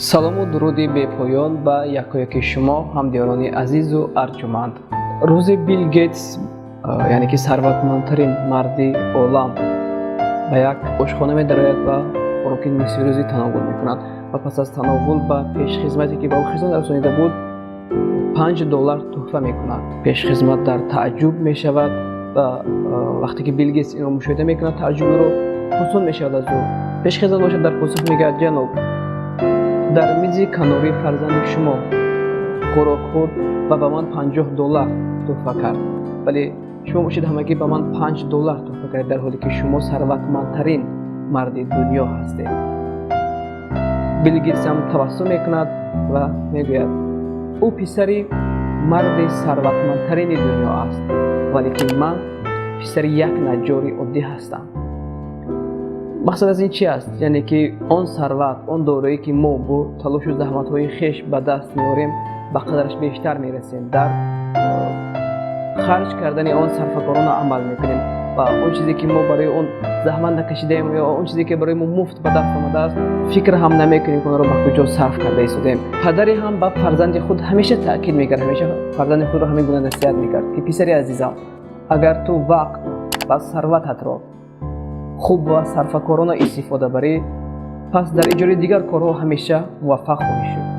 салому дуруди бепоён ба якояки шумо ҳамдиёрони азизу арҷуманд. Рӯзи Билл Гейтс яъне ки сарватмандтарин марди олам ба як ошхона медарояд ва хӯроки нисфирӯзӣ тановул мекунад ва пас аз тановул ба пешхизмате ки ба ӯ хизмат расонида буд $5 тӯҳфа мекунад. Пешхизмат дар тааҷҷуб мешавад ва вақте ки Билл Гейтс инро мушоҳида мекунад тааҷҷубро пурсон мешавад аз ӯ. Пешхизмат бошад дар посух мегӯяд: ҷаноб, дар мизи канори фарзанди шумо хӯрок хӯрд ва ба ман $50 тӯҳфа кард, вале шумо бошед ҳамагӣ ба ман $5 тӯҳфа кардед, дар ҳоле ки шумо сарватмандтарин марди дунё ҳастед. Билл Гейтс ҳам табассум мекунад ва мегӯяд: ӯ писари марди сарватмандтарини дунё аст, вале ки ман писари як наҷҷори оддӣ ҳастам. мақсад аз ин чи аст? Яъне ки он сарват, он дороӣ ки мо бо талошу заҳматҳои хеш ба даст меорем, ба қадраш бештар мерасем. Дар харҷ кардани он сарфакорона амал мекунем ва он чизе ки мо барои он заҳмат накашидаем ё он чизе ки барои мо муфт ба даст омадааст, фикр ҳам намекунем ки онро ба куҷо сарф карда истодем. Падаре ҳам ба фарзанди худ ҳамеша таъкид мекард, ҳамеша фарзанди худро ҳамин гуна насиҳат мекард ки писари азизам, агар ту вақт ва сарвататро хуб ва сарфакорона истифода барӣ, пас дар иҷрои дигар корҳо ҳамеша муваффақ хоҳӣ шуд.